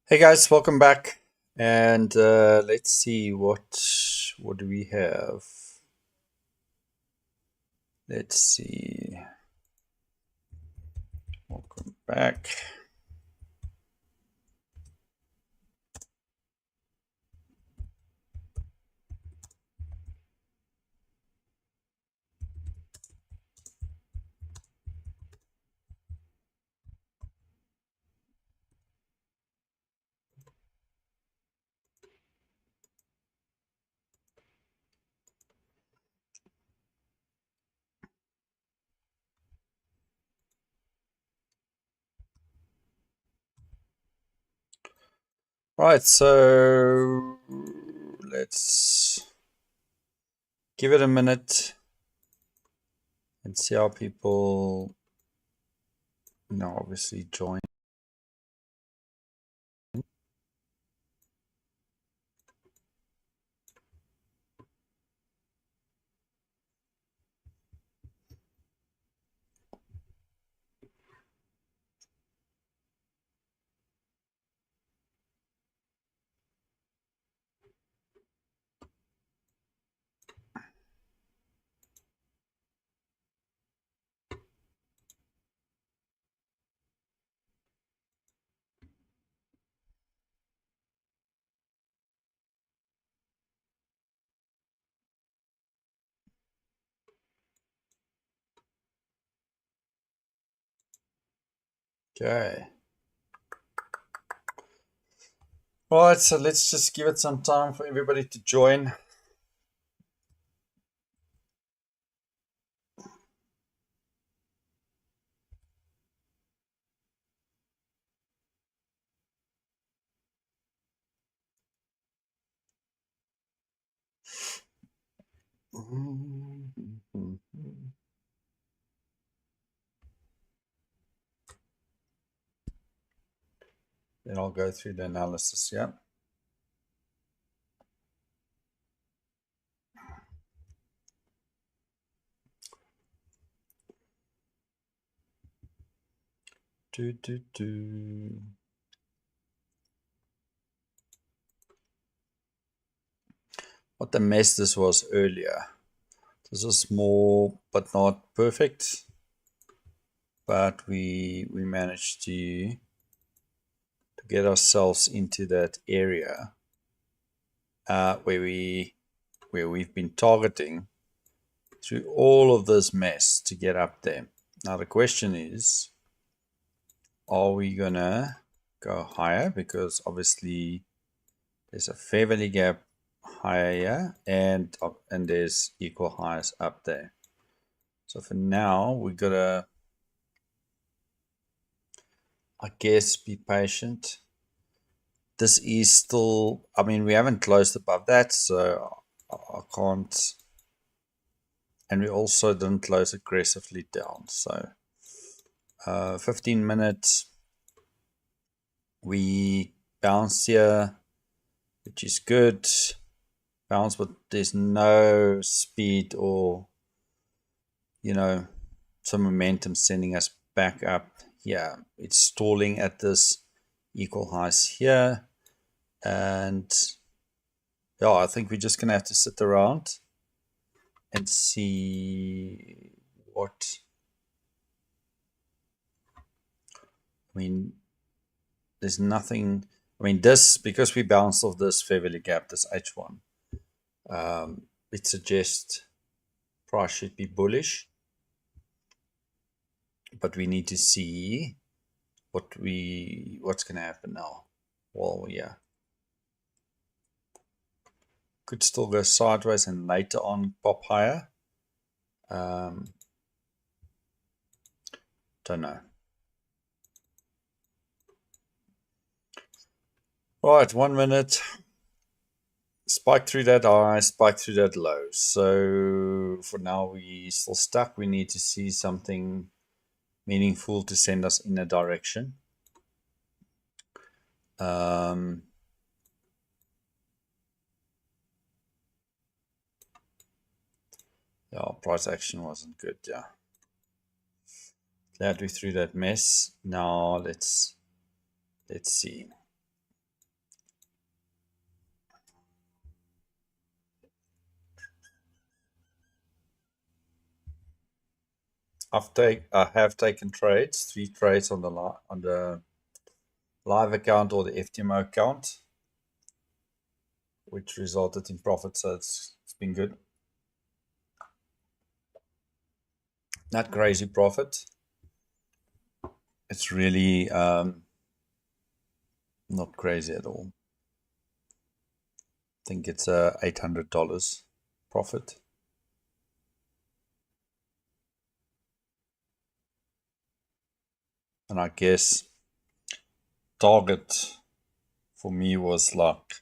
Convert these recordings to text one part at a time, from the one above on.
Hey guys, welcome back. And let's see what do we have. Let's see. Welcome back. Right, so let's give it a minute and see how people, obviously join. Okay. Right, so let's just give it some time for everybody to join. Then I'll go through the analysis, yeah. What a mess this was earlier. This was small but not perfect, but we managed to get ourselves into that area where we've been targeting through all of this mess to get up there. Now the question is, are we gonna go higher? Because obviously there's a fair value gap higher and there's equal highs up there. So for now, we gotta, I guess, be patient. This is still, I mean, we haven't closed above that, so I can't, and we also didn't close aggressively down. So 15 minutes, we bounce here, which is good. Bounce, but there's no speed or, some momentum sending us back up here. It's stalling at this equal highs here. And yeah, I think we're just gonna have to sit around and see what, I mean, there's nothing, I mean, this, because we bounced off this fair value gap, this H1, it suggests price should be bullish, but we need to see what's going to happen now. Well, yeah, could still go sideways and later on pop higher. Don't know. Right, 1 minute. Spike through that high, spike through that low. So for now, we still stuck. We need to see something meaningful to send us in a direction. Yeah, price action wasn't good. Yeah. Glad we threw that mess. Now let's see. I have taken trades, 3 trades on the live account or the FTMO account, which resulted in profit. So it's been good. Not crazy profit. It's really not crazy at all. I think it's $800 profit. And I guess target for me was like,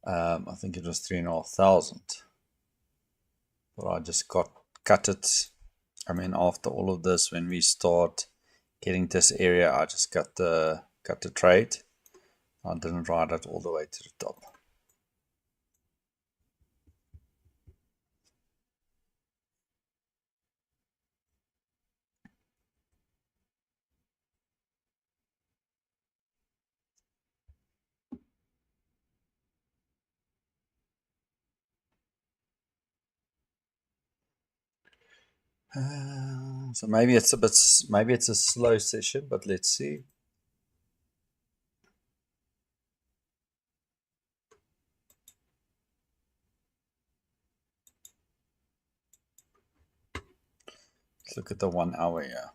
I think it was 3,500. But I just cut it. I mean, after all of this, when we start getting this area, I just cut the trade. I didn't ride it all the way to the top. So maybe it's a slow session, but let's see. Let's look at the 1 hour here.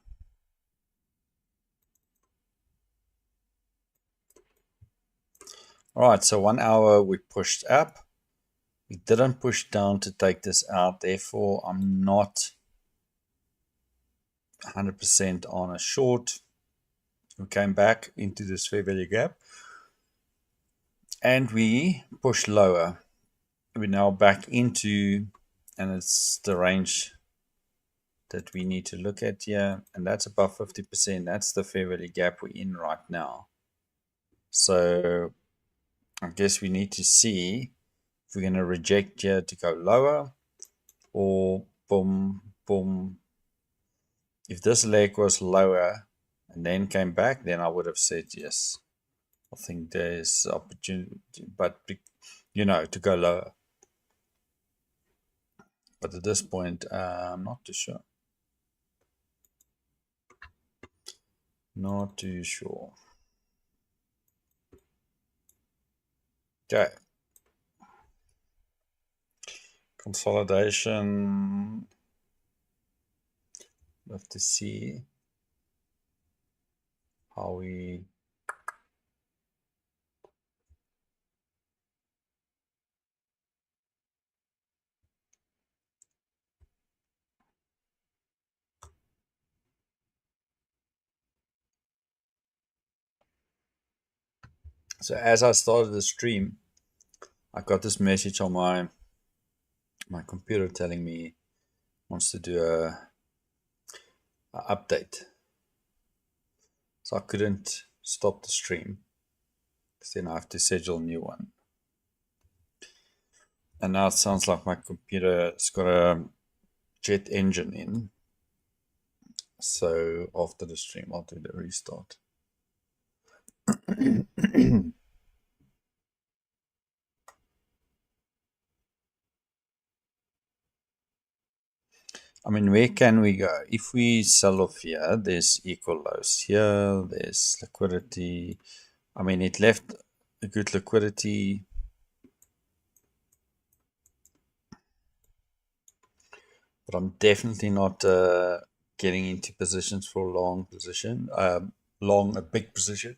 All right, so 1 hour we pushed up. We didn't push down to take this out. Therefore, I'm not 100% on a short. We came back into this fair value gap and we pushed lower. We're now back into, and it's the range that we need to look at here, and that's above 50%. That's the fair value gap we're in right now. So I guess we need to see if we're going to reject here to go lower, or boom, boom. If this leg was lower and then came back, then I would have said yes. I think there's opportunity, but you know, to go lower. But at this point, I'm not too sure. Not too sure. Okay. Consolidation. We have to see how we So as I started the stream, I got this message on my computer telling me it wants to do a update. So I couldn't stop the stream because then I have to schedule a new one. And now it sounds like my computer's got a jet engine in. So after the stream, I'll do the restart. I mean, where can we go? If we sell off here, there's equal lows here, there's liquidity. I mean, it left a good liquidity. But I'm definitely not getting into positions for a long position, a big position,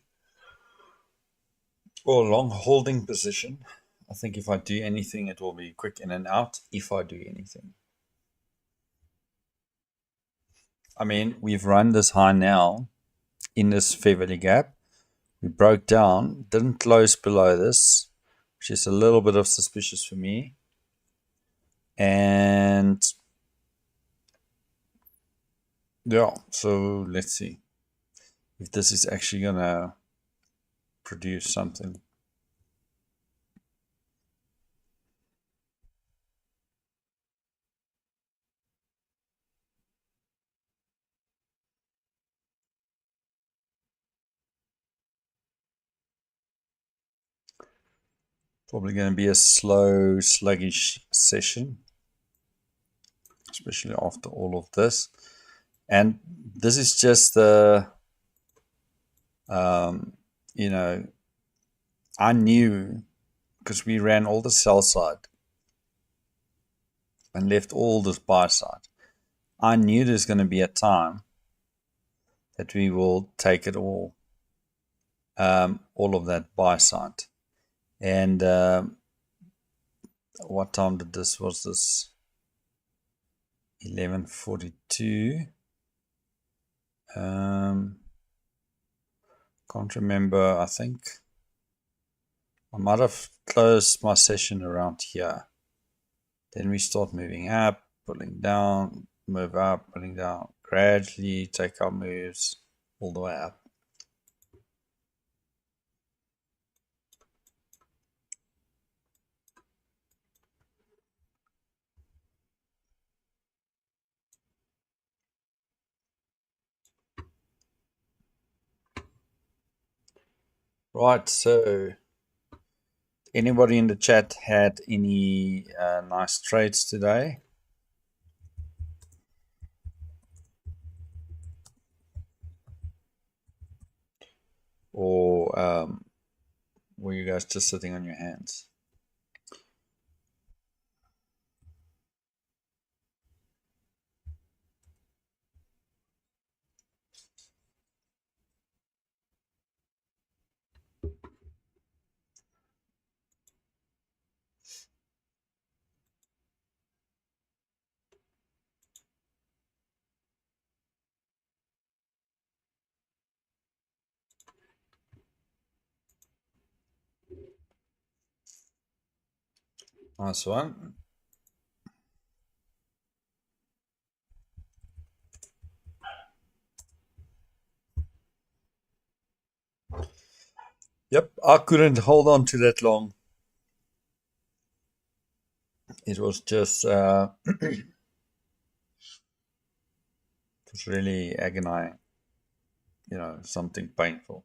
or a long holding position. I think if I do anything, it will be quick in and out if I do anything. I mean, we've run this high now in this fair value gap. We broke down, didn't close below this, which is a little bit of suspicious for me. And yeah, so let's see if this is actually gonna produce something. Probably going to be a slow, sluggish session, especially after all of this. And this is just the, you know, I knew, because we ran all the sell side and left all this buy side. I knew there's going to be a time that we will take it all of that buy side. And what time did this, was this 11:42? Can't remember. I think I might have closed my session around here. Then we start moving up, pulling down, move up, pulling down, gradually take our moves all the way up. Right, so anybody in the chat had any nice trades today? Or were you guys just sitting on your hands? Nice one. Yep, I couldn't hold on to that long. It was just, it was really agonizing, something painful.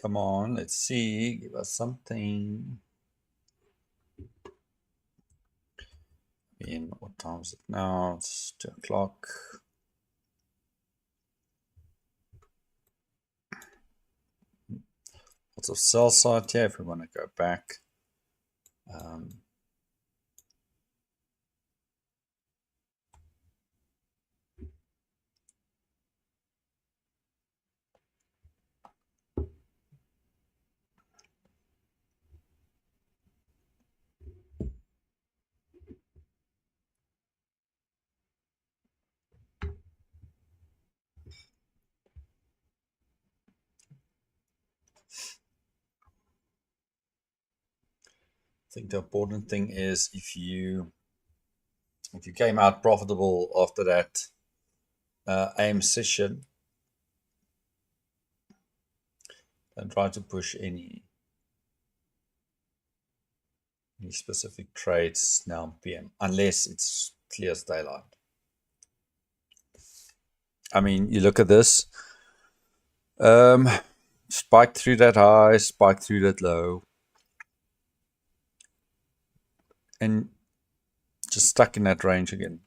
Come on, let's see. Give us something. What time is it now? It's 2 o'clock. Lots of sell side here if we want to go back. I think the important thing is if you came out profitable after that aim session, don't try to push any specific trades now PM unless it's clear as daylight. I mean, you look at this, spike through that high, spike through that low, and just stuck in that range again.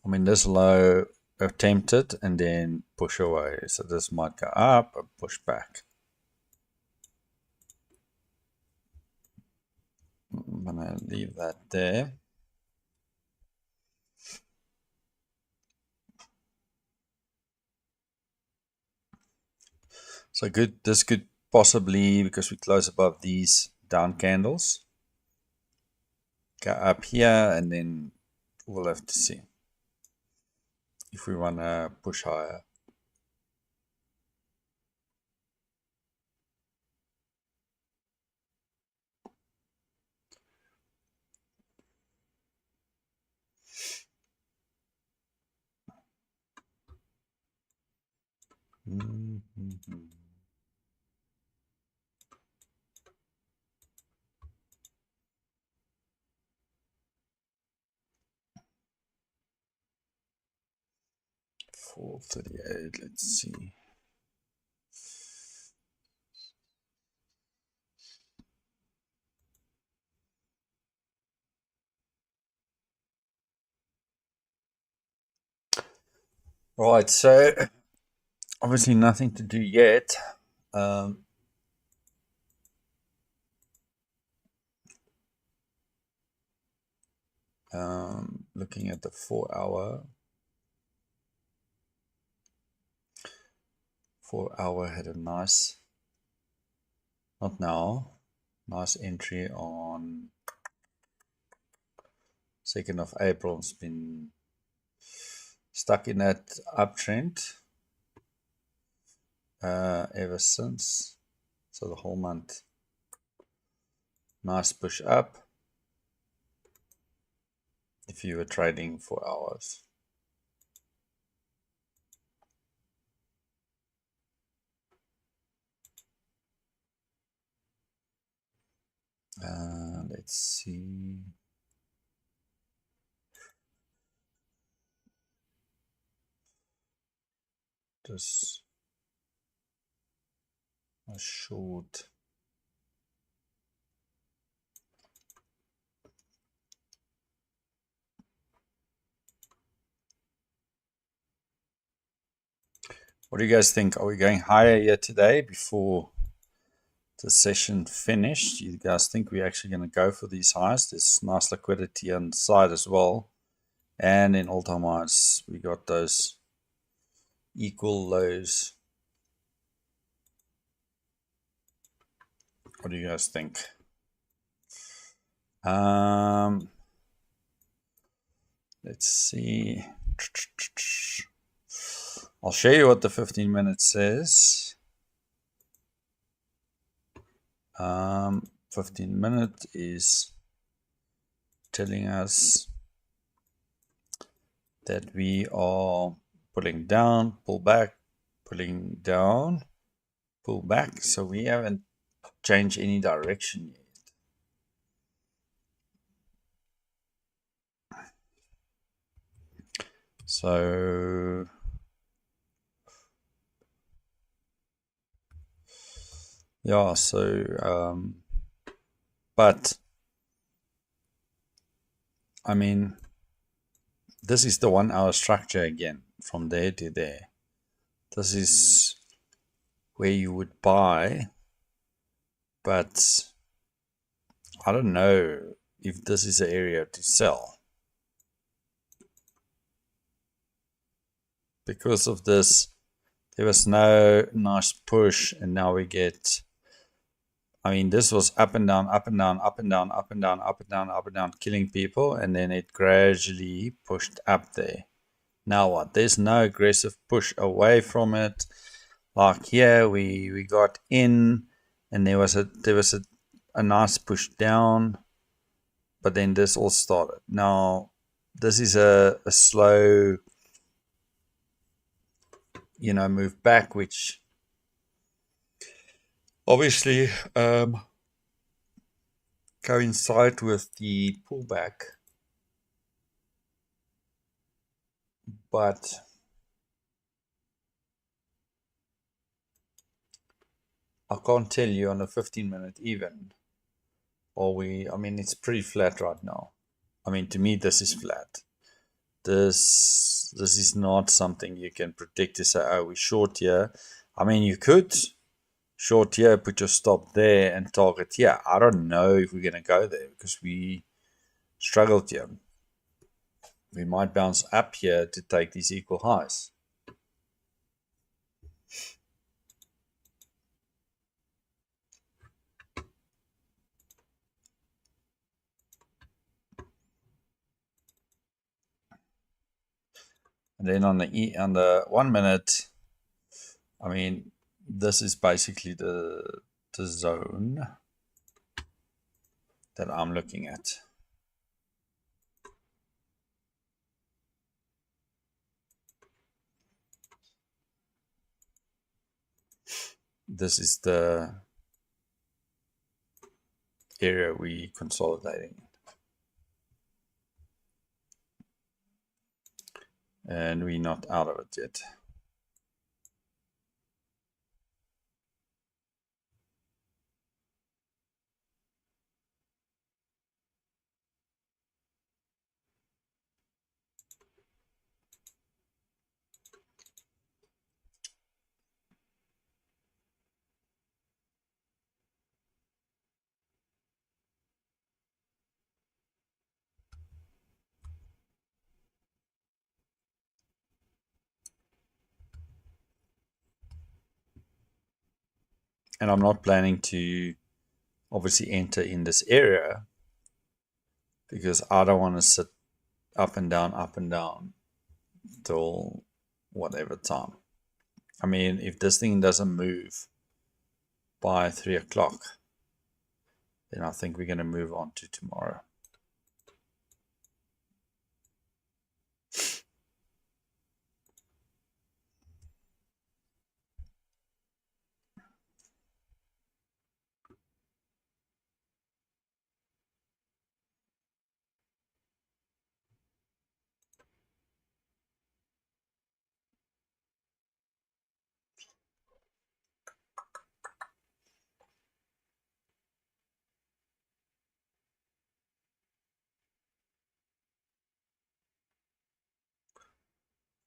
I mean, this low attempted and then push away. So this might go up or push back. I'm gonna leave that there. So good. This could possibly, because we close above these down candles, go up here, and then we'll have to see if we want to push higher. Mm-hmm. $4.38, let's see. Right, so obviously nothing to do yet. Looking at the 4 hour. 4 hour had a nice, not now, nice entry on 2nd of April. It's been stuck in that uptrend ever since. So the whole month, nice push up if you were trading 4 hours. Let's see. Just a short. What do you guys think? Are we going higher here today before the session finished? You guys think we're actually going to go for these highs? There's nice liquidity on the side as well. And in all-time highs, we got those equal lows. What do you guys think? Let's see. I'll show you what the 15 minutes says. 15 minute is telling us that we are pulling down, pull back, pulling down, pull back. So we haven't changed any direction yet. So yeah, so but I mean, this is the 1 hour structure again, from there to there. This is where you would buy, but I don't know if this is an area to sell. Because of this, there was no nice push, and now we get, I mean, this was up and down, up and down, up and down, up and down, up and down, up and down, killing people, and then it gradually pushed up there. Now what? There's no aggressive push away from it. Like here, we got in, and there was a nice push down, but then this all started. Now, this is a slow, move back, which obviously coincide with the pullback, but I can't tell you on a 15-minute even. I mean, it's pretty flat right now. I mean, to me, this is flat. This is not something you can predict to say, oh, we're short here. I mean, you could short here, put your stop there and target here. I don't know if we're going to go there because we struggled here. We might bounce up here to take these equal highs. And then on the 1 minute, I mean, this is basically the zone that I'm looking at. This is the area we consolidating. And we're not out of it yet. And I'm not planning to obviously enter in this area because I don't want to sit up and down till whatever time. I mean, if this thing doesn't move by 3 o'clock, then I think we're going to move on to tomorrow.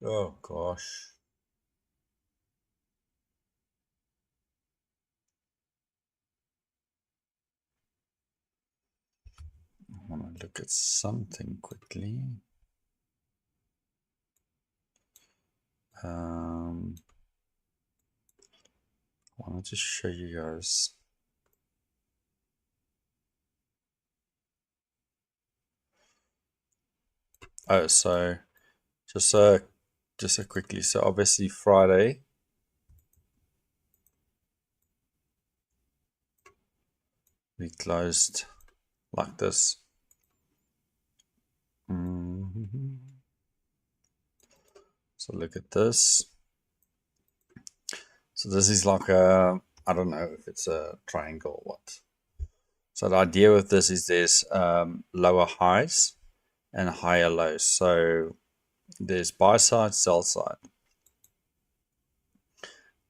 Oh gosh. I want to look at something quickly. I wanted to show you guys. Oh, so just quickly. So obviously Friday, we closed like this. So look at this. So this is like a, I don't know if it's a triangle or what. So the idea with this is there's lower highs and higher lows. So there's buy side, sell side.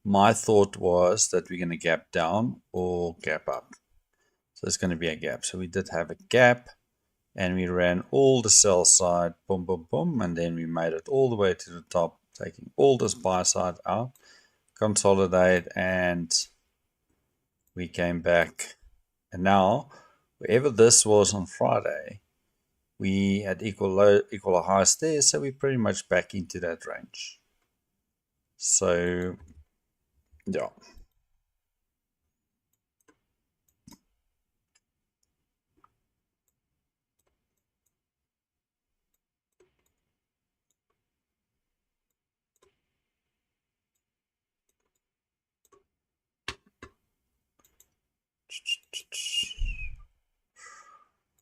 My thought was that we're going to gap down or gap up. So there's going to be a gap. So we did have a gap and we ran all the sell side, boom, boom, boom. And then we made it all the way to the top, taking all this buy side out, consolidate, and we came back. And now, wherever this was on Friday, we had equal highs there. So we're pretty much back into that range. So, yeah.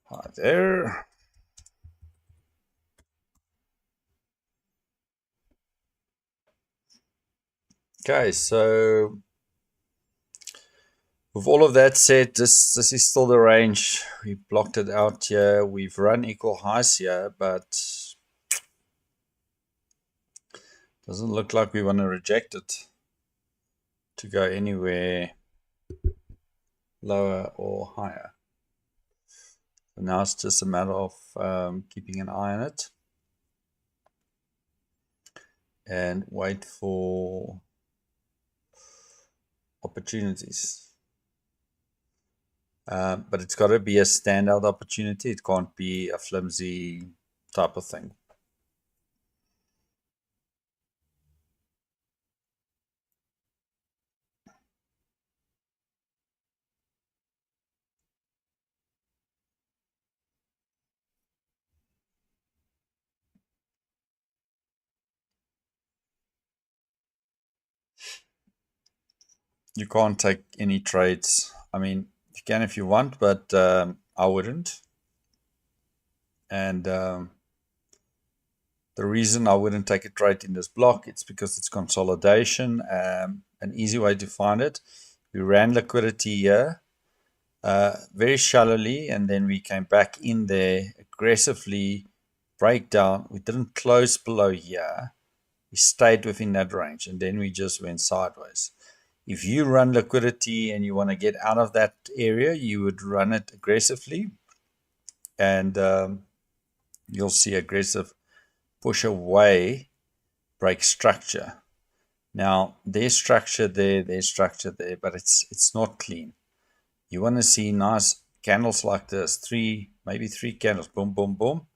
Hi there. Okay, so with all of that said, this is still the range. We blocked it out here. We've run equal highs here, but doesn't look like we want to reject it to go anywhere lower or higher. So now it's just a matter of keeping an eye on it and wait for opportunities. But it's got to be a standout opportunity. It can't be a flimsy type of thing. you can't take any trades. I mean, you can if you want, but I wouldn't. And the reason I wouldn't take a trade in this block, it's because it's consolidation. An easy way to find it, we ran liquidity here very shallowly, and then we came back in there aggressively, breakdown. We didn't close below here. We stayed within that range, and then we just went sideways. If you run liquidity and you want to get out of that area, you would run it aggressively, and you'll see aggressive push away, break structure. Now, there's structure there, but it's not clean. You want to see nice candles like this, maybe three candles, boom, boom, boom,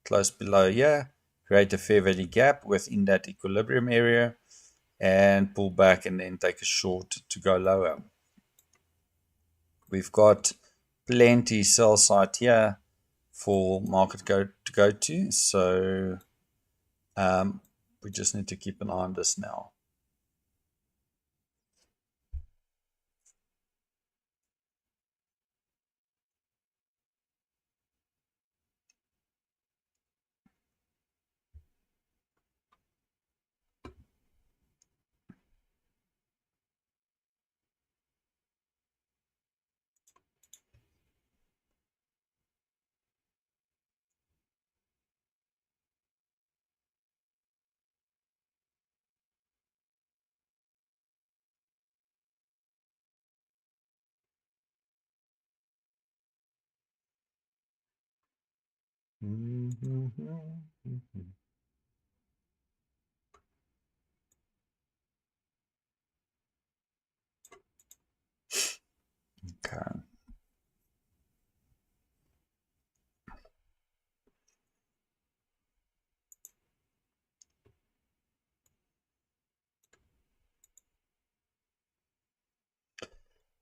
close below here, create a fair value gap within that equilibrium area, and pull back and then take a short to go lower. We've got plenty sell side here for market to go to, so we just need to keep an eye on this now. Okay.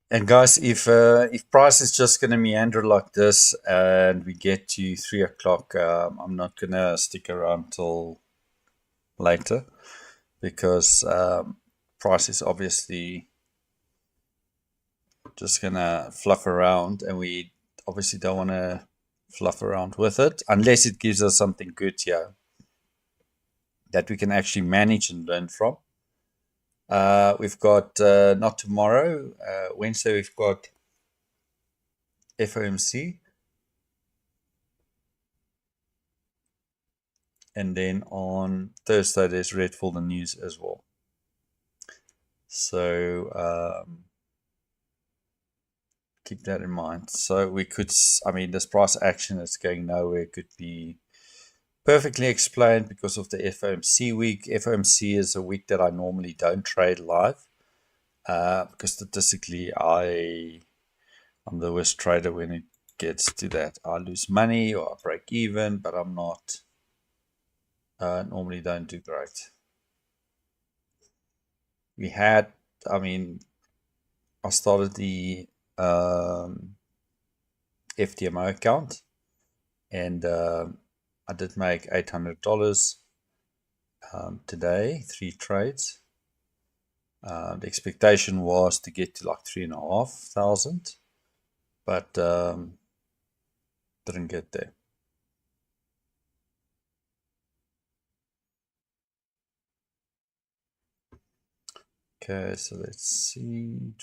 And guys, if price is just going to meander like this and we get to 3 o'clock, I'm not going to stick around till later, because price is obviously just going to fluff around, and we obviously don't want to fluff around with it unless it gives us something good here that we can actually manage and learn from. We've got, not tomorrow, Wednesday, we've got FOMC. And then on Thursday, there's Red Folder News as well. So keep that in mind. So we could, I mean, this price action is going nowhere could be perfectly explained because of the FOMC week. FOMC is a week that I normally don't trade live, because statistically I'm the worst trader when it gets to that. I lose money or I break even, but I'm not, normally don't do great. We had, I mean, I started the FTMO account, and I did make $800 today, 3 trades. The expectation was to get to like 3,500, but didn't get there. Okay, so let's see.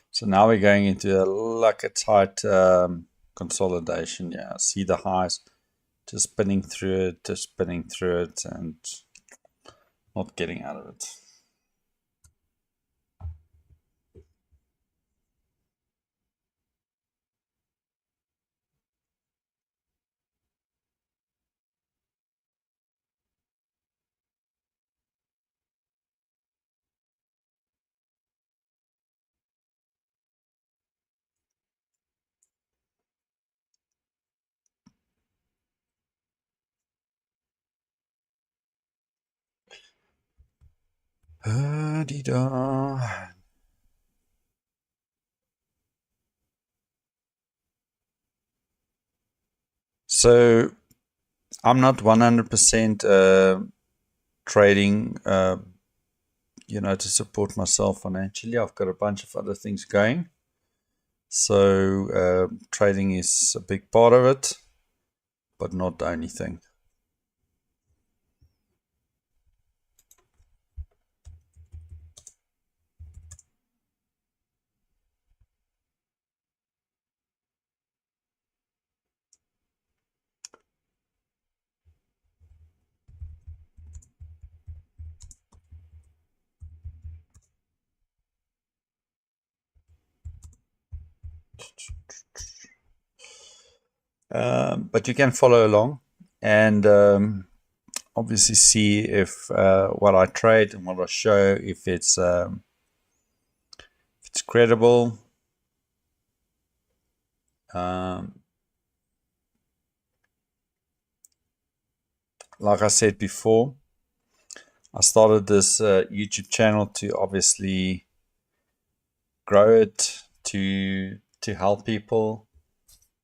So now we're going into like a tight consolidation. Yeah, see the highs just spinning through it, and not getting out of it. So I'm not 100% trading, to support myself financially. I've got a bunch of other things going. So trading is a big part of it, but not the only thing. But you can follow along and obviously see if what I trade and what I show, if it's credible. Like I said before, I started this YouTube channel to obviously grow it, to help people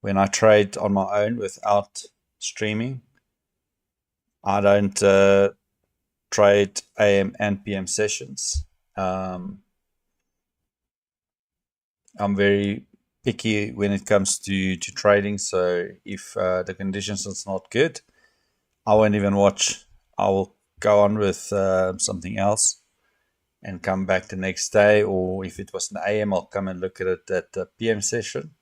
when I trade on my own without streaming. I don't trade AM and PM sessions. I'm very picky when it comes to trading. So if the conditions is not good, I won't even watch. I will go on with something else and come back the next day. Or if it was an AM, I'll come and look at it at the PM session.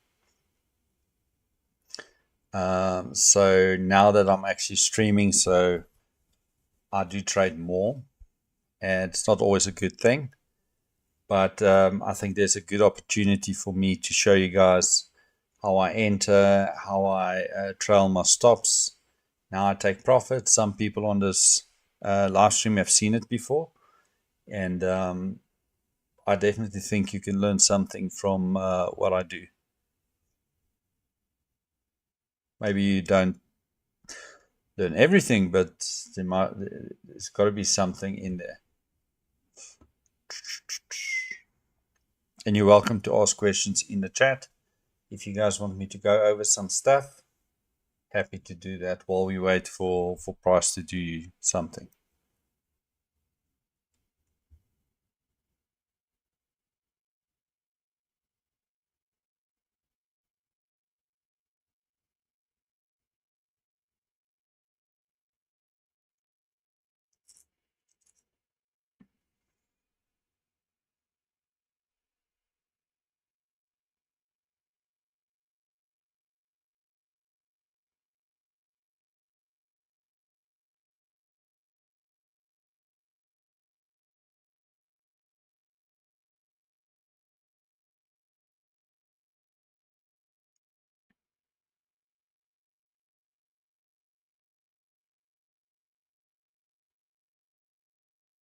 So now that I'm actually streaming, so I do trade more, and it's not always a good thing. But I think there's a good opportunity for me to show you guys how I enter, how I trail my stops. Now I take profit. Some people on this live stream have seen it before. And I definitely think you can learn something from what I do. Maybe you don't learn everything, but there's got to be something in there. And you're welcome to ask questions in the chat. If you guys want me to go over some stuff, happy to do that while we wait for Price to do something.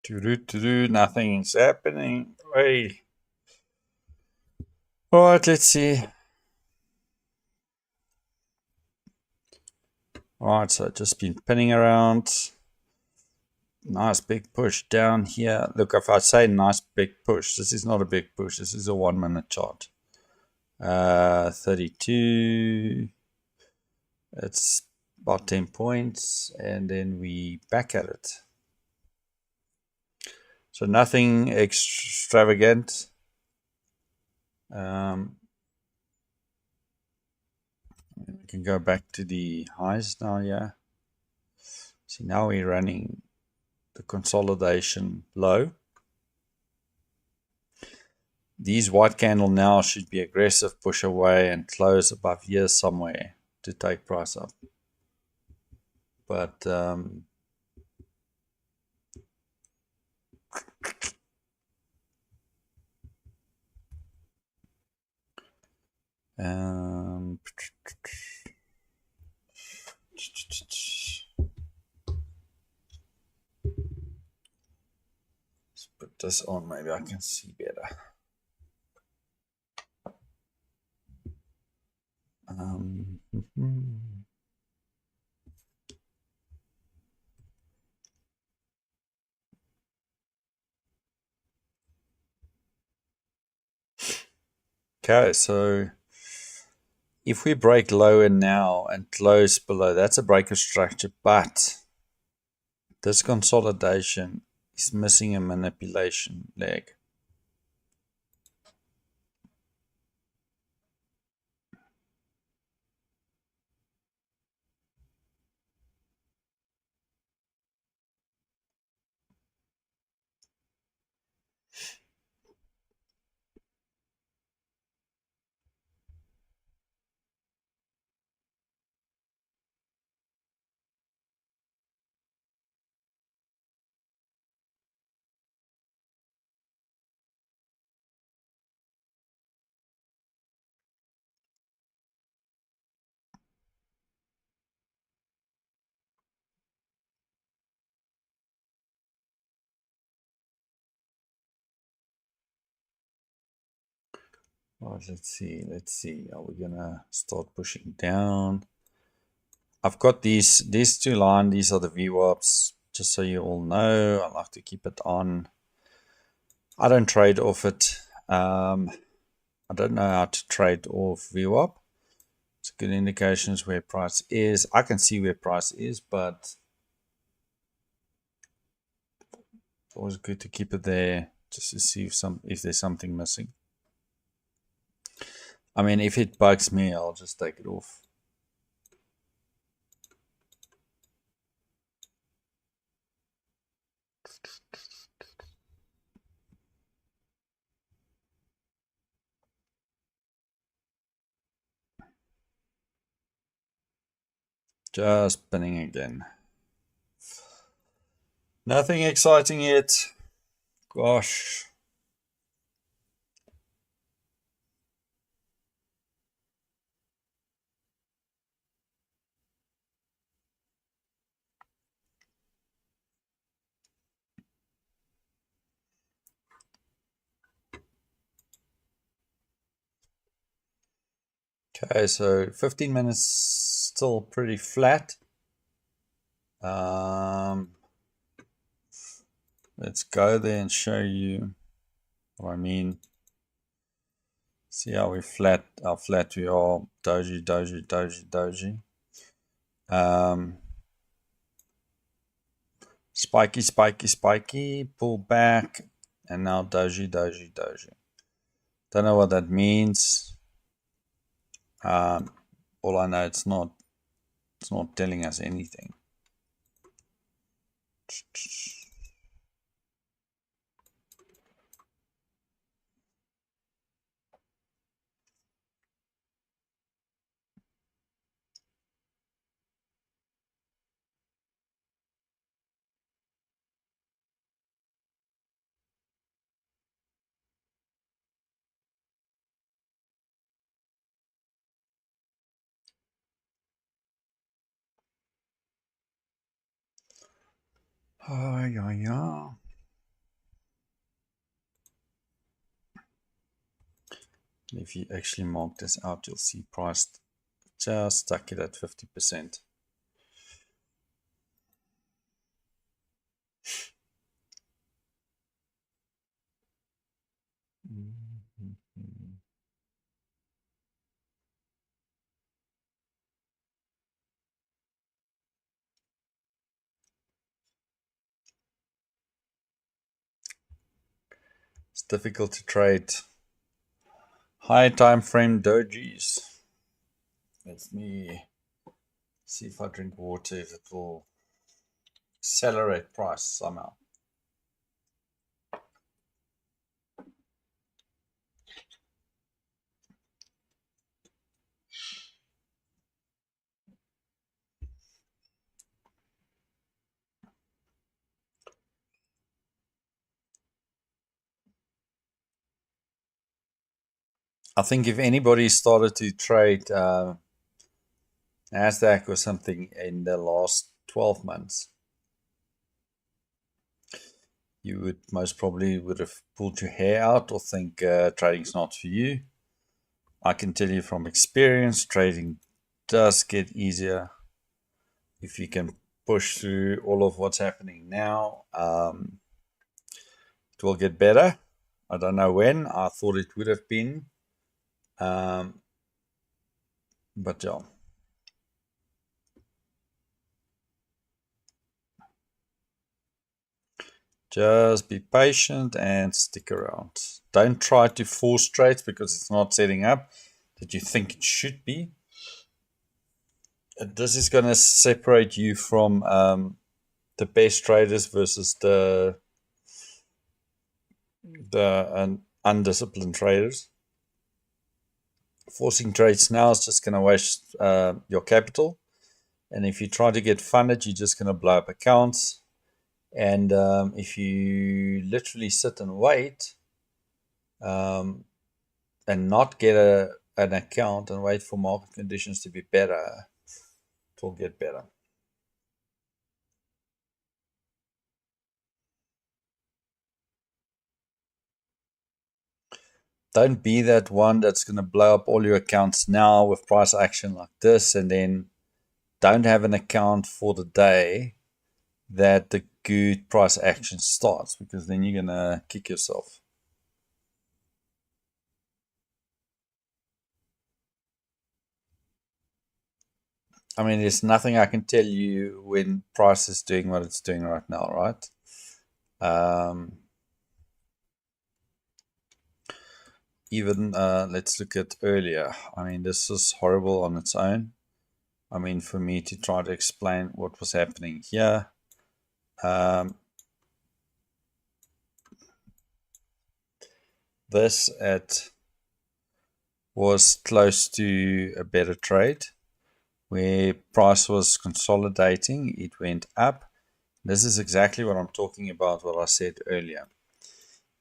Nothing's happening. Hey. All right, let's see. All right, so just been pinning around. Nice big push down here. Look, if I say nice big push, this is not a big push. This is a 1 minute chart. 32. It's about 10 points, and then we back at it. So nothing extravagant. We can go back to the highs now, yeah. See, now we're running the consolidation low. These white candle now should be aggressive, push away and close above here somewhere to take price up. But let's put this on, maybe I can see better. Okay, so if we break lower now and close below, that's a breaker structure, but this consolidation is missing a manipulation leg. Right, let's see. Are we gonna start pushing down? I've got these two lines. These are the VWAPs. Just so you all know, I like to keep it on. I don't trade off it. I don't know how to trade off VWAP. It's good indications where price is. I can see where price is, but it's always good to keep it there just to see if there's something missing. I mean, if it bugs me, I'll just take it off. Just spinning again. Nothing exciting yet. Gosh. Okay, so 15 minutes still pretty flat. Let's go there and show you what I mean. See how how flat we are. Doji, doji, doji, doji. Spiky, spiky, spiky. Pull back, and now doji, doji, doji. Don't know what that means. All I know, it's not telling us anything. Oh, yeah. If you actually mark this out, you'll see price just stuck it at 50%. It's difficult to trade high time frame dojis. Let me see if I drink water, if it will accelerate price somehow. I think if anybody started to trade Nasdaq or something in the last 12 months, you would most probably would have pulled your hair out or think trading's not for you. I can tell you from experience, trading does get easier if you can push through all of what's happening now. It will get better. I don't know when. I thought it would have been But yeah. Just be patient and stick around. Don't try to force trades because it's not setting up that you think it should be. This is going to separate you from the best traders versus the undisciplined traders. Forcing trades now is just going to waste your capital. And if you try to get funded, you're just going to blow up accounts. And if you literally sit and wait and not get an account and wait for market conditions to be better, it will get better. Don't be that one that's going to blow up all your accounts now with price action like this, and then don't have an account for the day that the good price action starts, because then you're going to kick yourself. I mean, there's nothing I can tell you when price is doing what it's doing right now, right? Even let's look at earlier. I mean, this is horrible on its own. I mean, for me to try to explain what was happening here. This was close to a better trade where price was consolidating. It went up. This is exactly what I'm talking about, what I said earlier.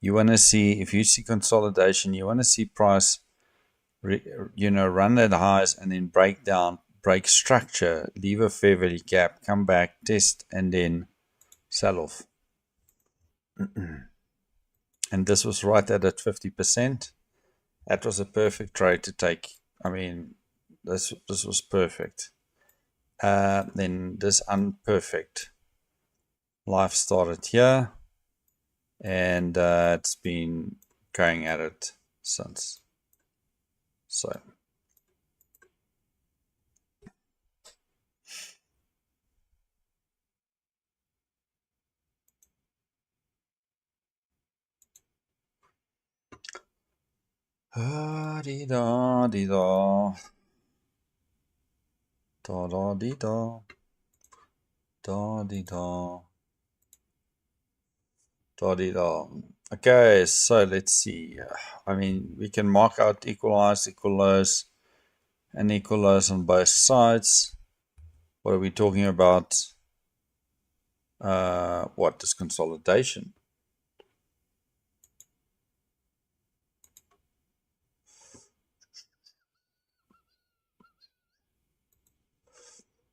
You want to see, if you see consolidation, you want to see price, run at highs and then break down, break structure, leave a fair value gap, come back, test, and then sell off. And this was right at 50%. That was a perfect trade to take. I mean, this was perfect. Then this unperfect life started here, and it's been going at it since. So dee da dee da da da dee da da dee da da dee da. Okay, so let's see. I mean, we can mark out equal highs, equal lows, and equal lows on both sides. What are we talking about? What is consolidation?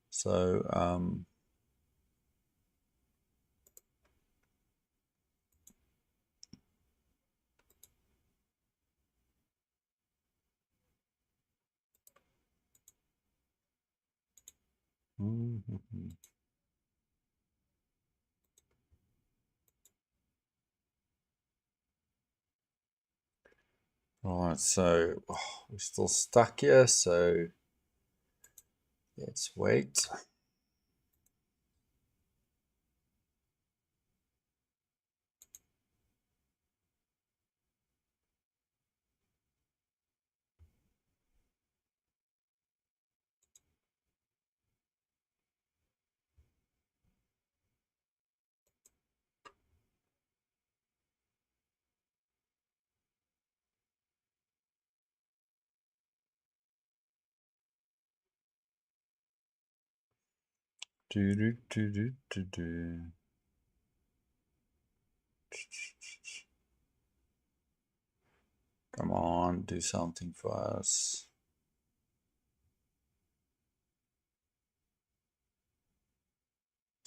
So Alright, so we're still stuck here, so let's wait. Come on, do something for us.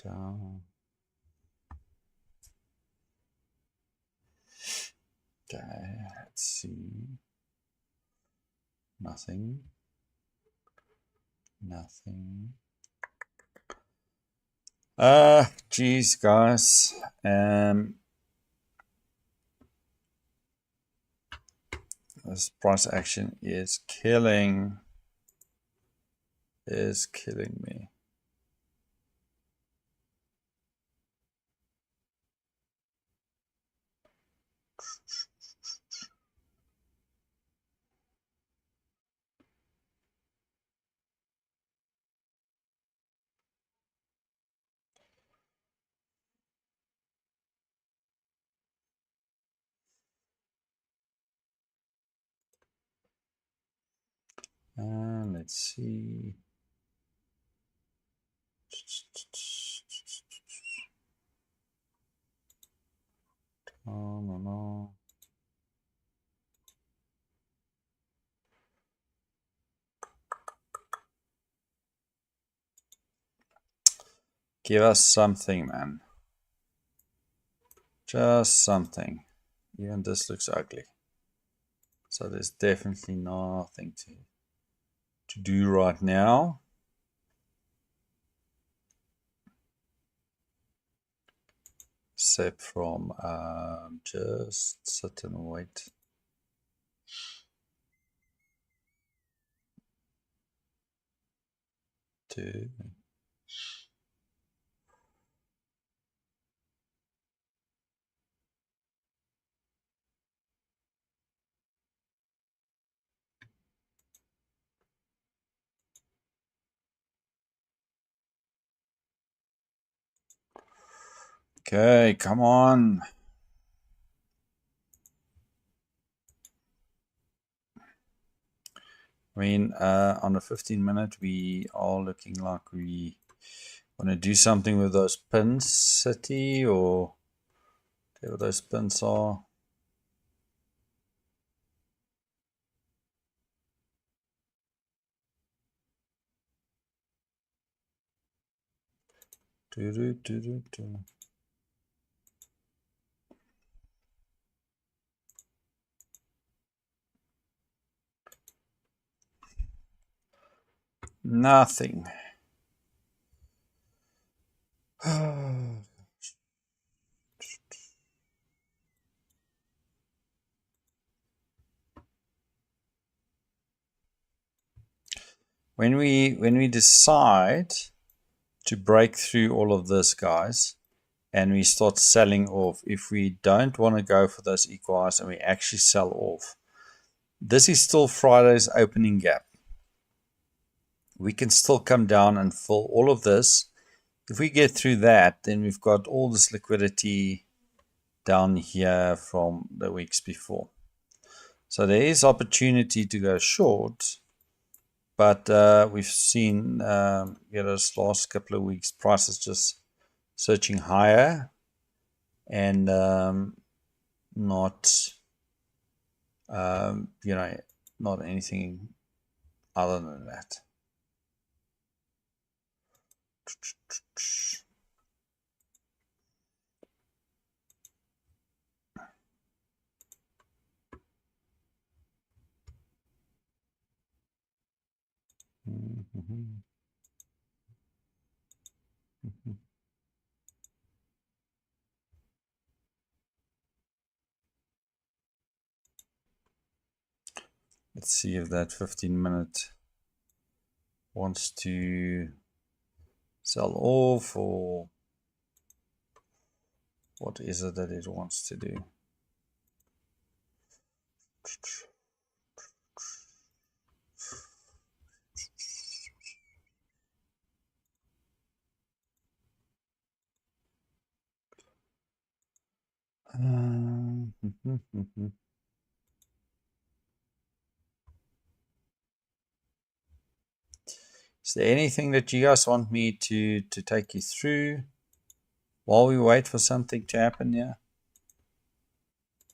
Down. Okay, let's see. Nothing. Nothing. Geez, guys. This price action is killing me. And let's see. Oh, no. Give us something, man. Just something. Even this looks ugly. So there's definitely nothing to do right now. Except from just sit and wait. Okay, come on. I mean, on the 15-minute, we are looking like we want to do something with those pins, City, or whatever those pins are. Nothing. When we decide to break through all of this, guys, and we start selling off, if we don't want to go for those equal highs and we actually sell off, this is still Friday's opening gap. We can still come down and fill all of this. If we get through that, then we've got all this liquidity down here from the weeks before. So there is opportunity to go short, but we've seen those last couple of weeks prices just searching higher and not not anything other than that. Let's see if that 15-minute wants to sell off, or what is it that it wants to do. Is there anything that you guys want me to take you through while we wait for something to happen here?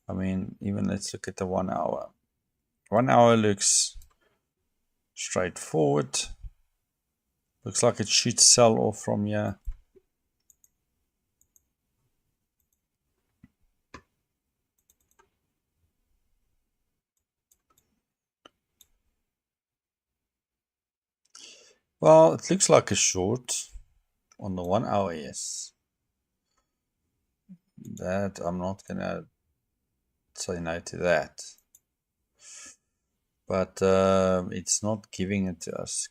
I mean, even let's look at the 1 hour. 1 hour looks straightforward. Looks like it should sell off from here. Well, it looks like a short on the 1 hour, yes. That I'm not gonna say no to that. but it's not giving it to us.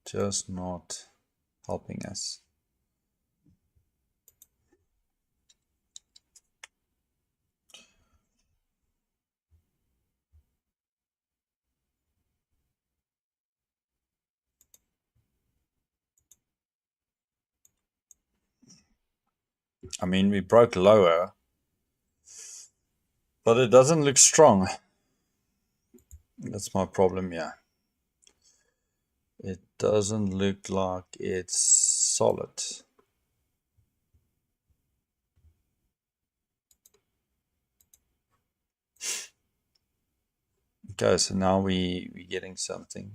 Just not helping us. I mean, we broke lower, but it doesn't look strong. That's my problem here. It doesn't look like it's solid. Okay, so now we're getting something.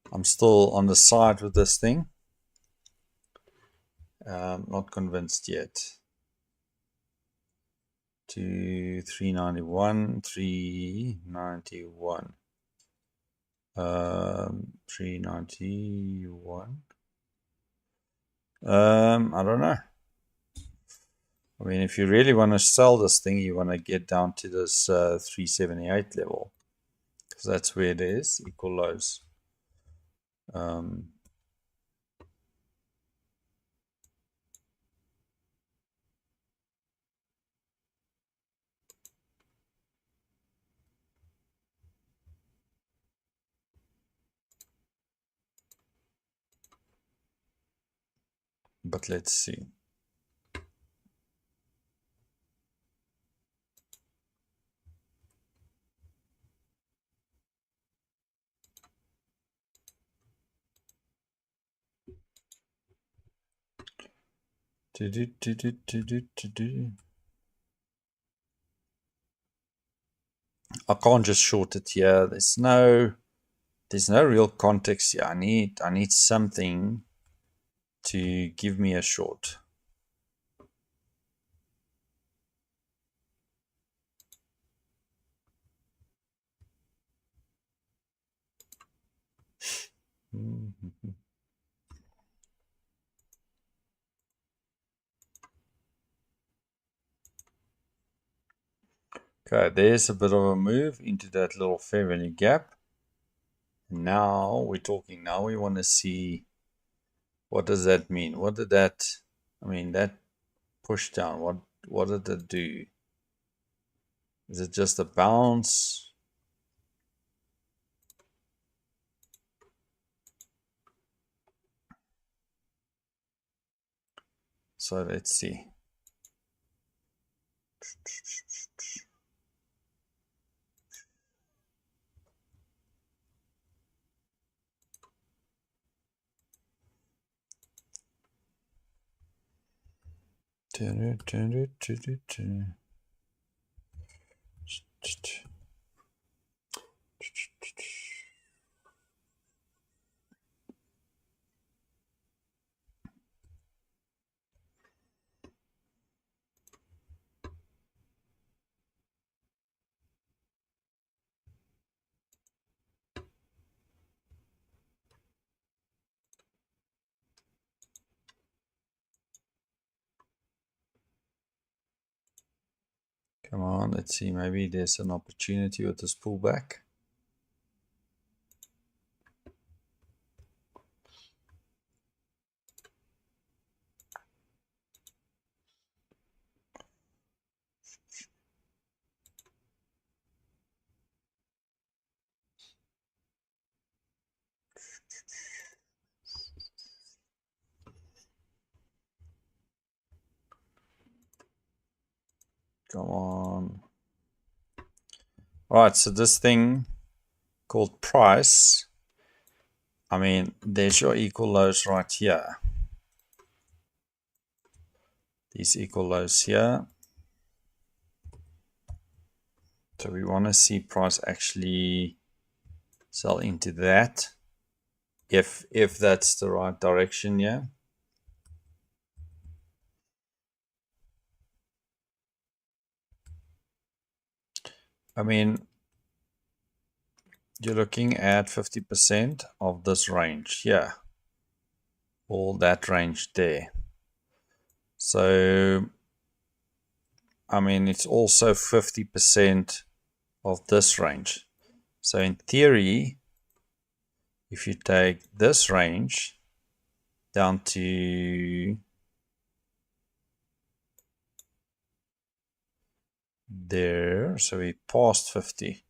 I'm still on the side with this thing. Not convinced yet. To 391, 391. 391. I don't know. I mean, if you really want to sell this thing, you want to get down to this 378 level, because that's where it is, equal lows. But let's see. I can't just short it here. There's no real context here. I need something to give me a short. Okay, there's a bit of a move into that little fair value gap. Now we're talking. Now we want to see, what does that mean? What did that, I mean, that push down, what did it do? Is it just a bounce? So let's see. Come on, let's see. Maybe there's an opportunity with this pullback. Come on. All right, so this thing called price, I mean, there's your equal lows right here. These equal lows here. So we want to see price actually sell into that, if that's the right direction, yeah. I mean, you're looking at 50% of this range here, all that range there. So, I mean, it's also 50% of this range. So in theory, if you take this range down to there, so we passed 50.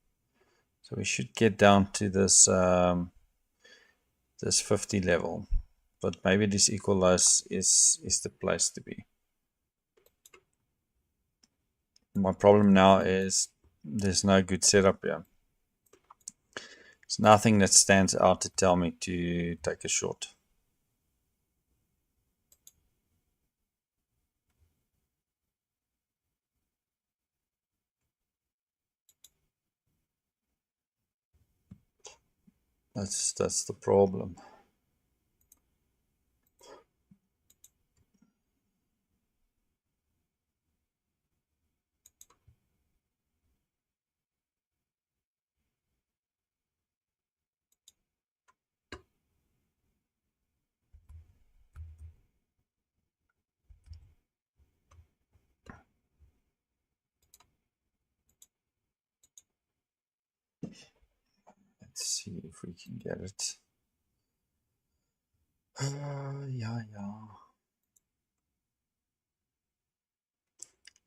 So we should get down to this this 50 level. But maybe this equalize is the place to be. My problem now is there's no good setup here. There's nothing that stands out to tell me to take a short. That's the problem. Let's see if we can get it. Yeah.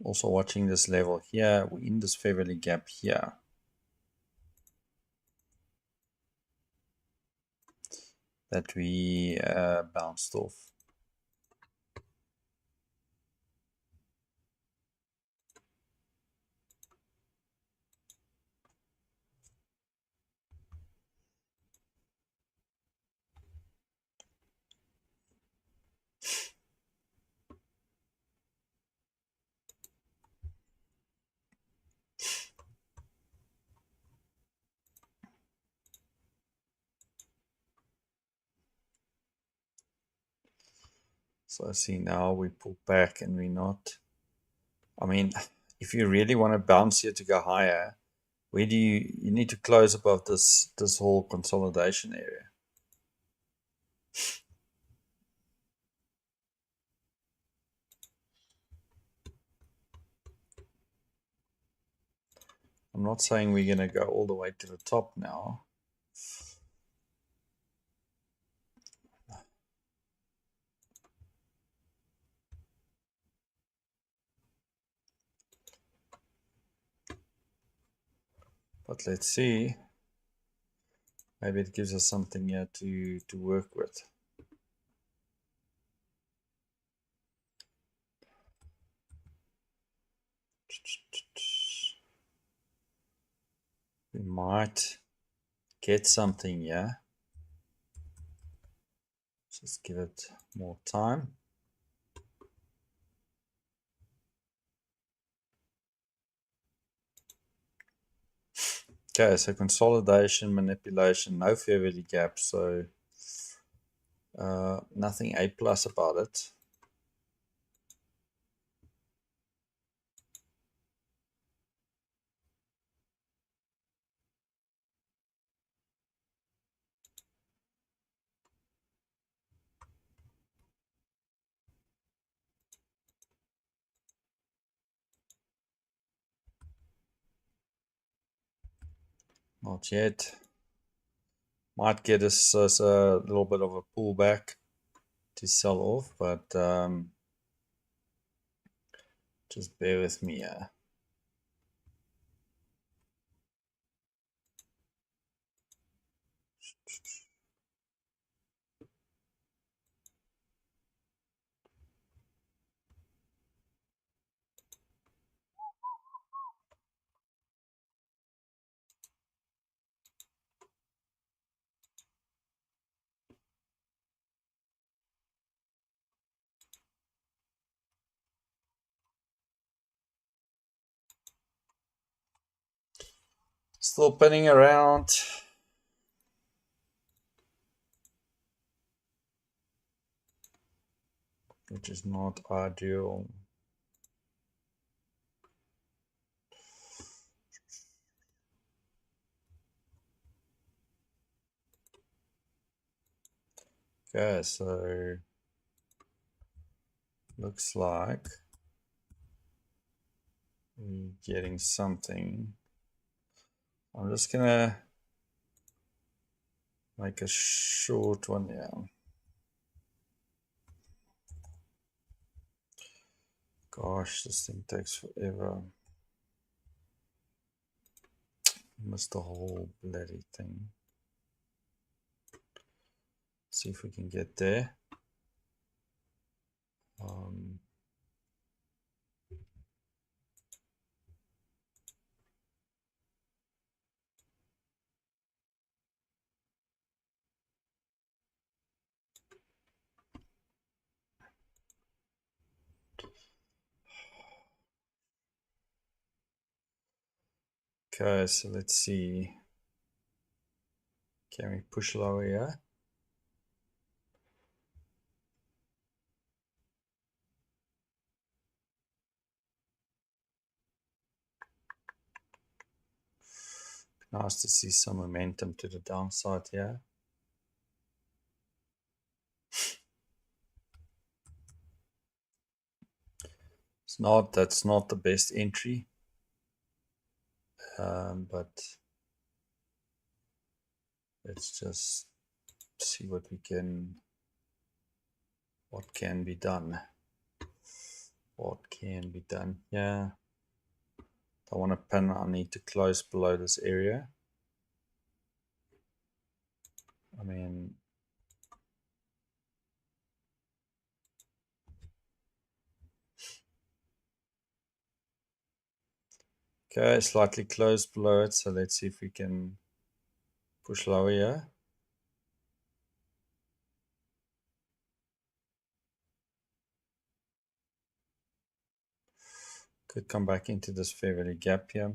Also watching this level here, we're in this fair value gap here. That we bounced off. So I see now we pull back and we're not. I mean, if you really want to bounce here to go higher, where do you need to close above this whole consolidation area? I'm not saying we're going to go all the way to the top now. But let's see. Maybe it gives us something here to work with. We might get something here. Just give it more time. Okay, so consolidation, manipulation, no fair value gap, so nothing A plus about it. Not yet. Might get us a little bit of a pullback to sell off, but just bear with me here. Still pinning around. Which is not ideal. Okay, so looks like we're getting something. I'm just gonna make a short one here. Gosh, this thing takes forever. Missed the whole bloody thing. See if we can get there. Okay, so let's see. Can we push lower here? Nice to see some momentum to the downside here. That's not the best entry, but let's just see what can be done. What can be done? Yeah, I want to pin. I need to close below this area. I mean, okay, slightly closed below it. So let's see if we can push lower here. Could come back into this fair value gap here.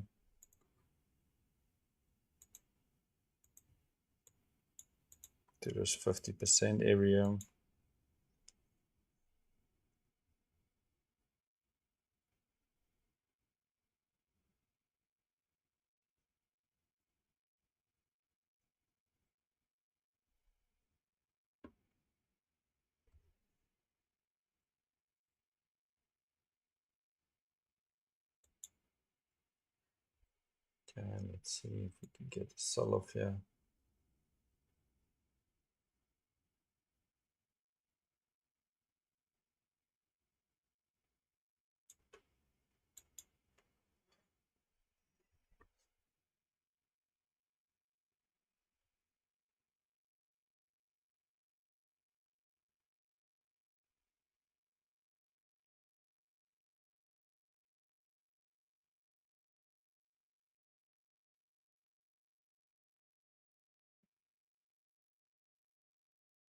To this 50% area. Okay, let's see if we can get a sell off here.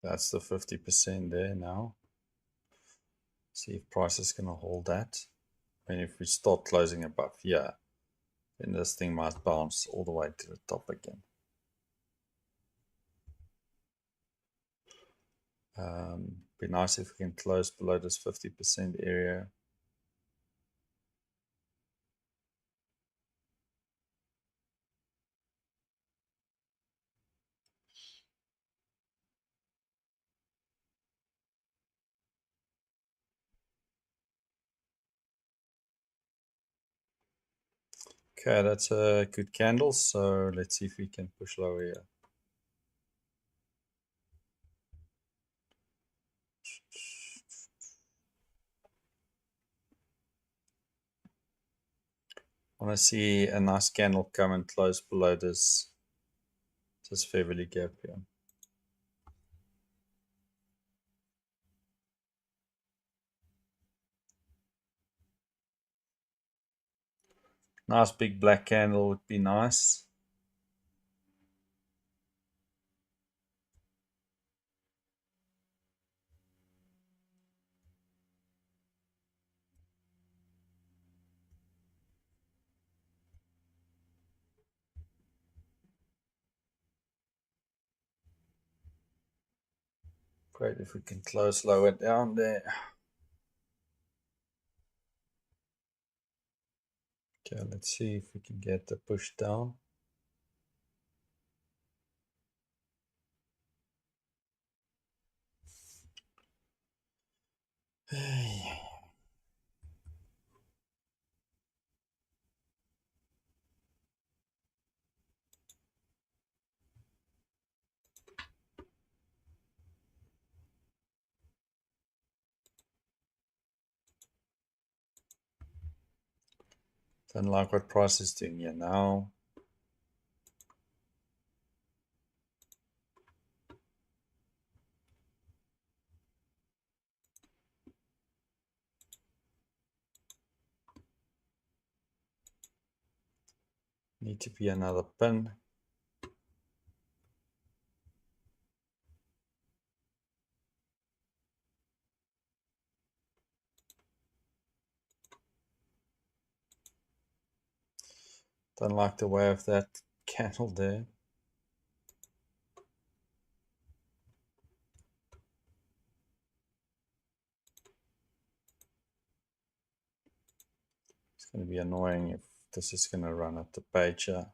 That's the 50% there now. See if price is going to hold that. And if we start closing above here, then this thing might bounce all the way to the top again. Be nice if we can close below this 50% area. Okay, that's a good candle. So let's see if we can push lower here. I want to see a nice candle come and close below this fair value gap here. Nice big black candle would be nice. Great if we can close lower down there. Okay, let's see if we can get the push down. Don't like what price is doing here now. Need to be another pin. Don't like the way of that candle there. It's going to be annoying if this is going to run at the page here.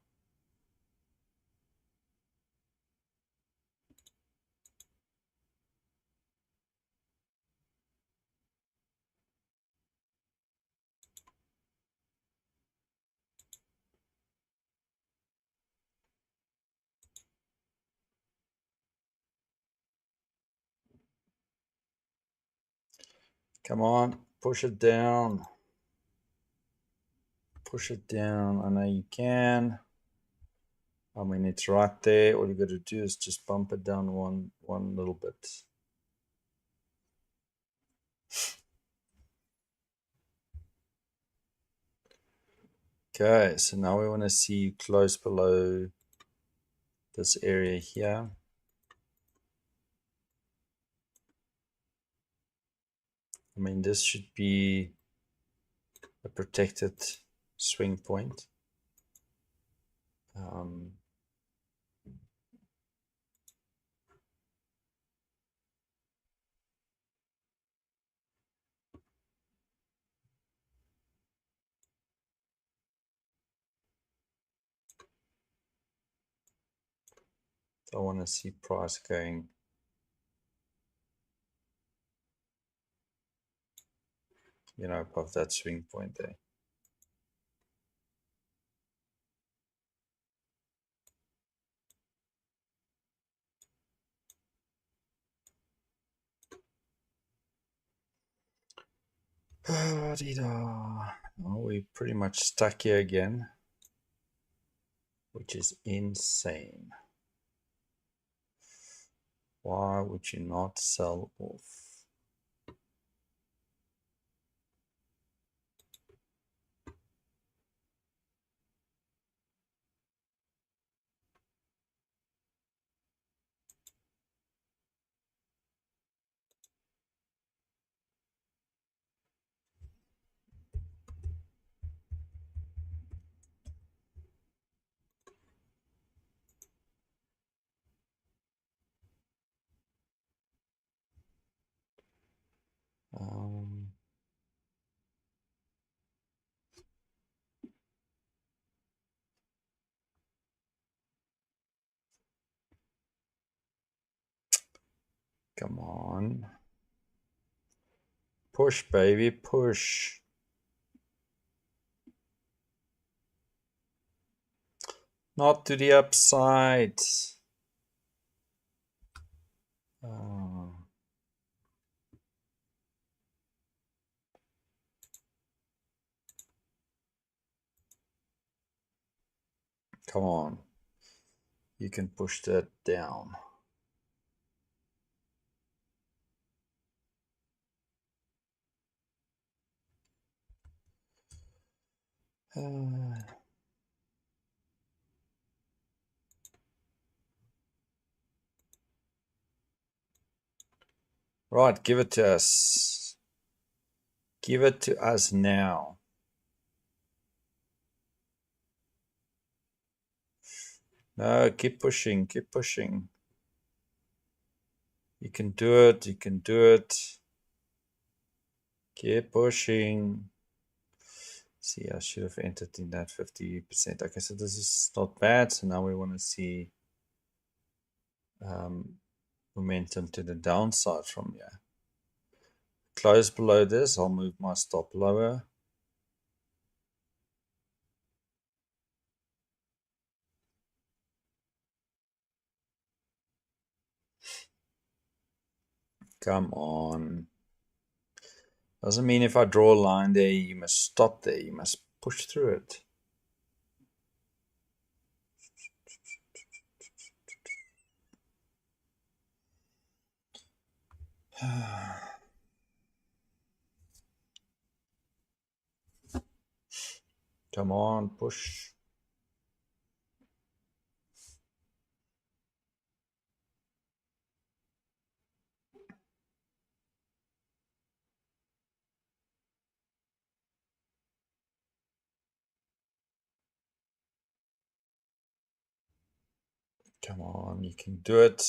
Come on, push it down. Push it down. I know you can. I mean, it's right there. All you got to do is just bump it down one little bit. Okay, so now we want to see close below this area here. I mean, this should be a protected swing point. I want to see price going above that swing point there. We're pretty much stuck here again, which is insane. Why would you not sell off? Come on. Push, baby, push. Not to the upside. Come on. You can push that down. Right, give it to us. Give it to us now. No, keep pushing, keep pushing. You can do it, you can do it. Keep pushing. See, I should have entered in that 50%. Okay, so this is not bad. So now we want to see momentum to the downside from here. close below this, I'll move my stop lower. Come on. Doesn't mean if I draw a line there, you must stop there. You must push through it. Come on, push. Come on, you can do it.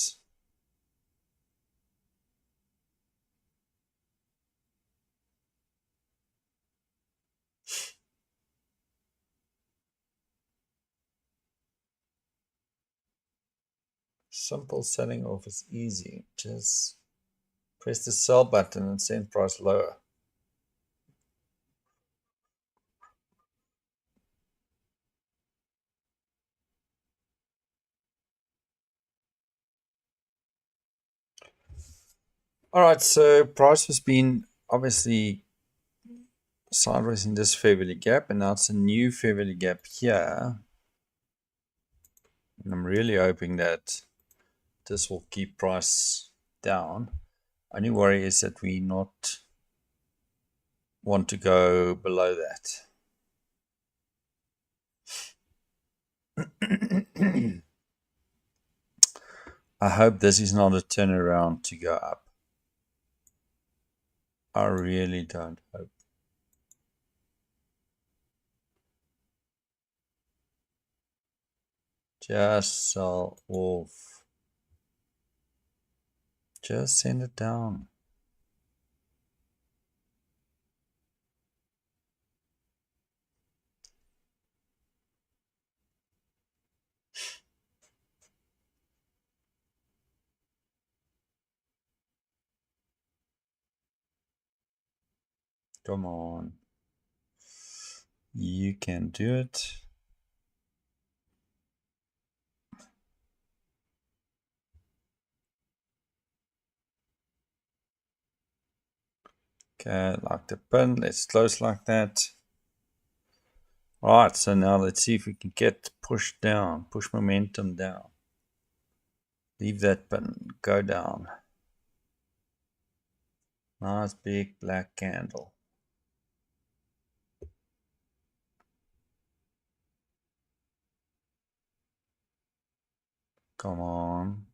Simple selling off is easy. Just press the sell button and send price lower. All right, so price has been obviously sideways in this fair value gap, and now it's a new fair value gap here. And I'm really hoping that this will keep price down. Only worry is that we not want to go below that. I hope this is not a turnaround to go up. I really don't hope. Just sell off. Just send it down. Come on. You can do it. Okay, like the pin. Let's close like that. Alright, so now let's see if we can get pushed down, push momentum down. Leave that pin, go down. Nice big black candle. Come on.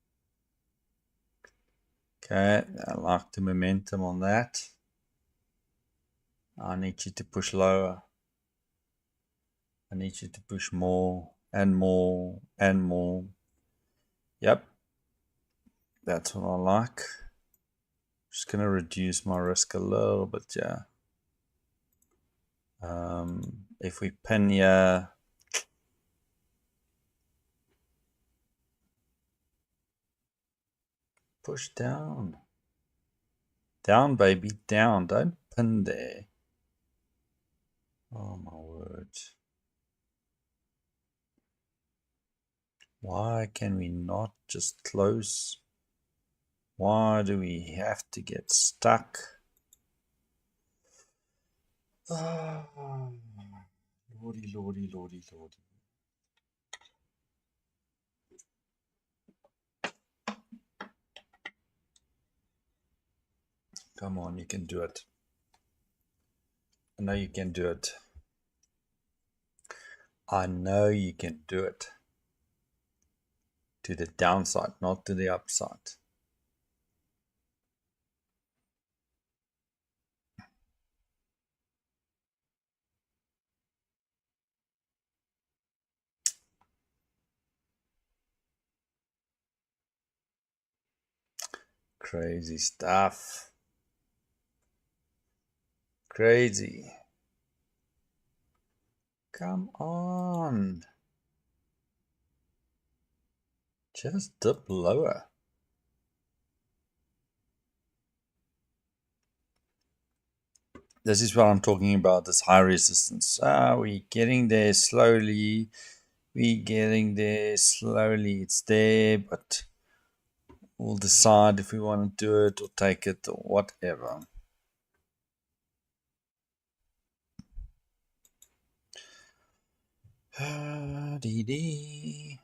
Okay, I like the momentum on that. I need you to push lower. I need you to push more and more and more. Yep. That's what I like. Just going to reduce my risk a little bit, yeah. If we pin here, push down. Down, baby, down. Don't pin there. Oh, my word. Why can we not just close? Why do we have to get stuck? Oh, lordy, lordy, lordy, lordy. Come on, you can do it. I know you can do it. I know you can do it. To the downside, not to the upside. Crazy stuff. Crazy. Come on. Just dip lower. This is what I'm talking about, this high resistance. We're getting there slowly. We're getting there slowly. It's there, but we'll decide if we want to do it or take it or whatever. DD.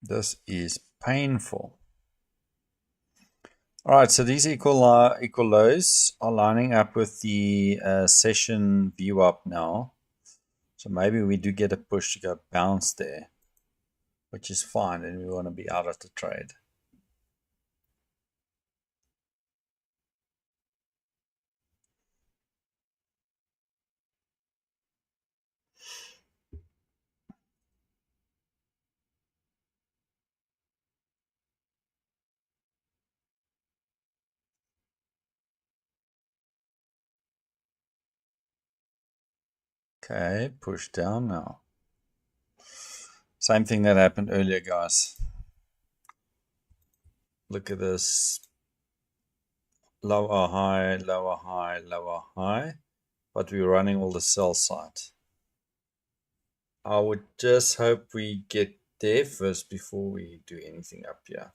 This is painful. All right, so these equal lows are lining up with the session view up now. So maybe we do get a push to go bounce there, which is fine, and we want to be out of the trade. Okay, push down now. Same thing that happened earlier, guys. Look at this. Lower high, lower high, lower high. But we're running all the sell side. I would just hope we get there first before we do anything up here.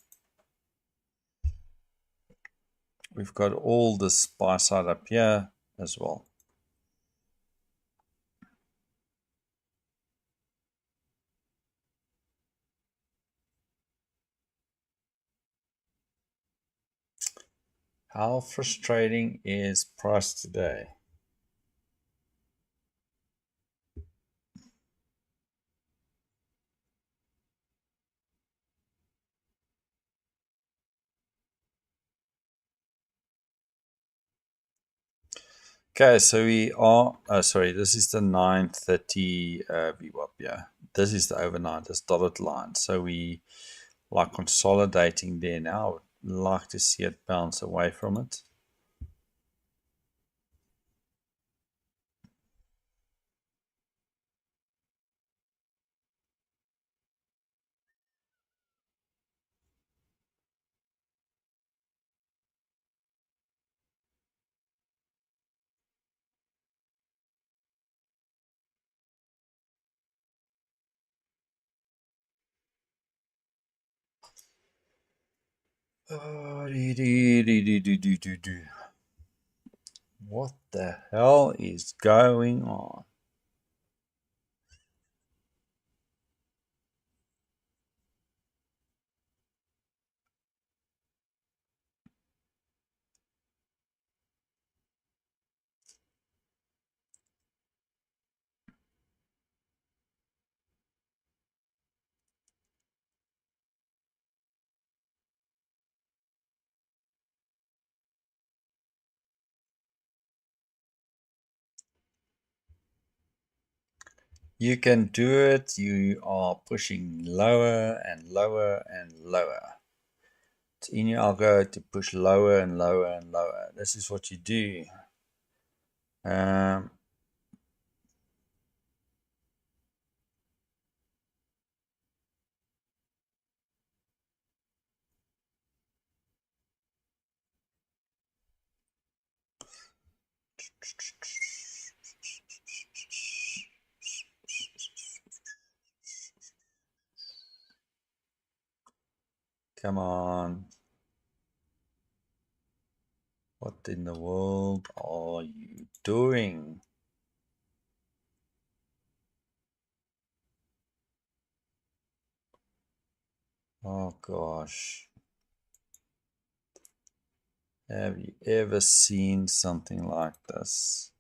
We've got all this buy side up here as well. How frustrating is price today? Okay, so we are, sorry, this is the 930 VWAP, yeah. This is the overnight, this dotted line. So we like consolidating there now. I would like to see it bounce away from it. What the hell is going on? You can do it. You are pushing lower and lower and lower. It's in your algo to push lower and lower and lower. This is what you do. Come on. What in the world are you doing? Oh gosh. Have you ever seen something like this?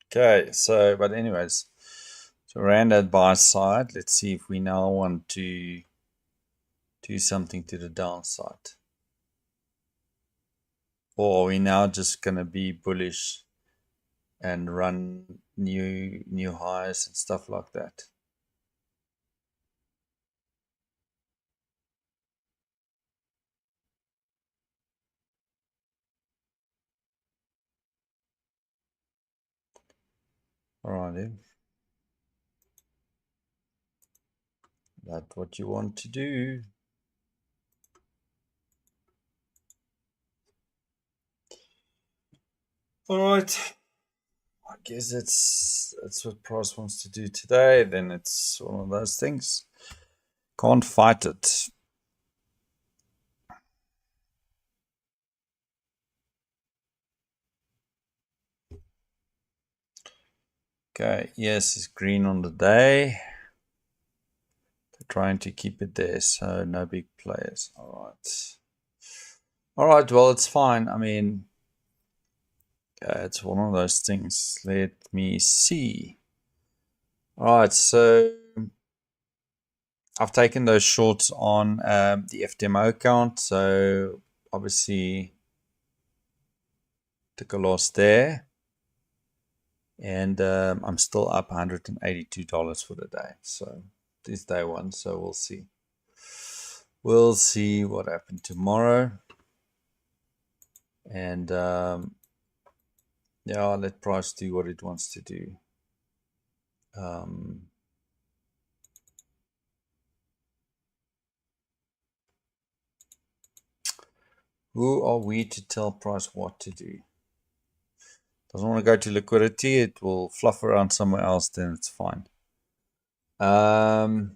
Okay, so, but anyways, so ran that buy side. Let's see if we now want to do something to the downside. Or are we now just going to be bullish and run new highs and stuff like that? Alrighty. That's what you want to do. Alright. I guess that's what price wants to do today. Then it's one of those things. Can't fight it. Okay, yes, it's green on the day. They're trying to keep it there, so no big players. Alright. Alright, well, it's fine. I mean, it's one of those things. Let me see. Alright, so I've taken those shorts on the FDMO account, so obviously took a loss there. And I'm still up $182 for the day. So this day one. So we'll see. We'll see what happened tomorrow. And yeah, I'll let price do what it wants to do. Who are we to tell price what to do? Doesn't want to go to liquidity. It will fluff around somewhere else. Then it's fine. I'm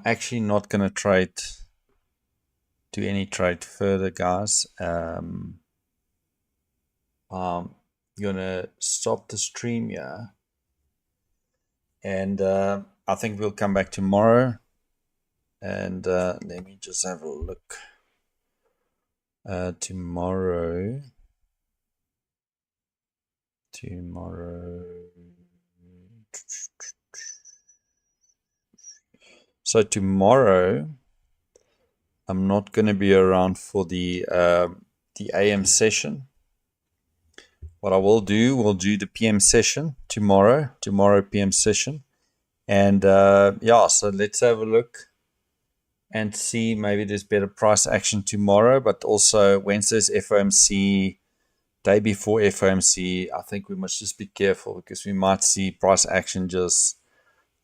actually not going to do any trade further, guys. I'm going to stop the stream here. And I think we'll come back tomorrow. And let me just have a look. Tomorrow. So tomorrow, I'm not going to be around for the AM session. What I will do, we'll do the PM session tomorrow PM session. And yeah, so let's have a look and see, maybe there's better price action tomorrow, but also Wednesday's FOMC, day before FOMC. I think we must just be careful because we might see price action just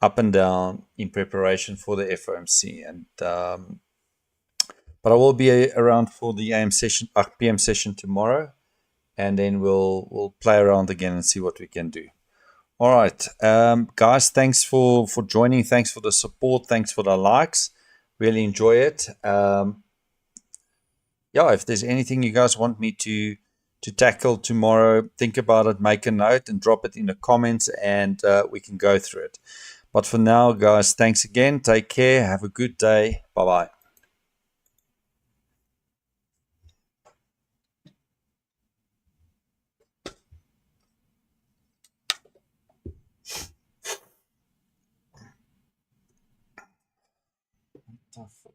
up and down in preparation for the FOMC. And but I will be around for the AM session, PM session tomorrow, and then we'll play around again and see what we can do. All right, guys, thanks for joining. Thanks for the support. Thanks for the likes. Really enjoy it. Yeah, if there's anything you guys want me to tackle tomorrow, think about it, make a note, and drop it in the comments, and we can go through it. But for now, guys, thanks again. Take care. Have a good day. Bye-bye. Tough.